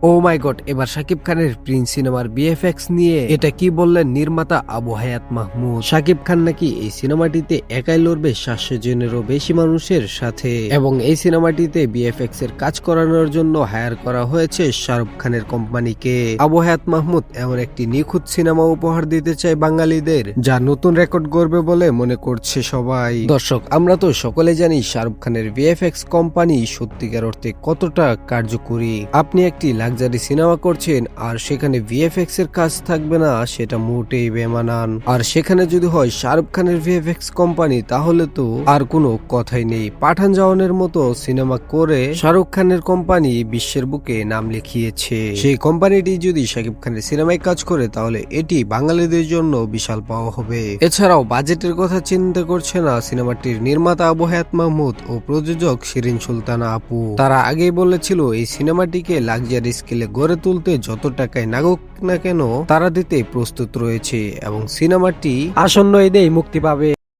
ও মাই god, এবার শাকিব খানের Prince সিনেমার বিএফএক্স নিয়ে এটা কি বললেন নির্মাতা আবু হায়াত মাহমুদ। শাকিব খান নাকি এই সিনেমাটিতে একাই লড়বে 700 জনেরও বেশি মানুষের সাথে, এবং এই সিনেমাটিতে বিএফএক্স এর কাজ করানোর জন্য হায়ার করা হয়েছে শাহরুখ খানের কোম্পানিকে। আবু হায়াত মাহমুদ এমন একটি নিখুঁত সিনেমা উপহার দিতে চায় বাঙালিদের, যা নতুন রেকর্ড গড়বে বলে মনে করছে সবাই। দর্শক, আমরা তো সকলে জানি শাহরুখ খানের ভিএফএক্স কোম্পানি সত্যিকার অর্থে কতটা কার্যকরী। আপনি একটি লাক্সারি সিনেমা করছেন আর সেখানে ভিএফএক্স এর কাজ থাকবে না, সেটা মোটেই বেমানান। আর সেখানে যদি হয় শাহরুখ খানের ভিএফএক্স কোম্পানি, তাহলে তো আর কোনো কথাই নেই। পাঠান জাওয়ানের মতো সিনেমা করে শাহরুখ খানের কোম্পানি বিশ্বের বুকে নাম লিখিয়েছে। সেই কোম্পানিটি যদি শাকিব খানের সিনেমায় কাজ করে, তাহলে এটি বাঙালিদের জন্য বিশাল পাওয়া হবে। এছাড়াও বাজেটের কথা চিন্তা করছে না সিনেমাটির নির্মাতা আবু হায়াত মাহমুদ ও প্রযোজক শিরিন সুলতানা আপু। তারা আগেই বলেছিল এই সিনেমাটিকে লাক্সারি স্কেলে গড়ে তুলতে যত টাকায় লাগুক না কেন তারা দিতে প্রস্তুত রয়েছে, এবং সিনেমাটি আসন্ন ঈদেই মুক্তি পাবে।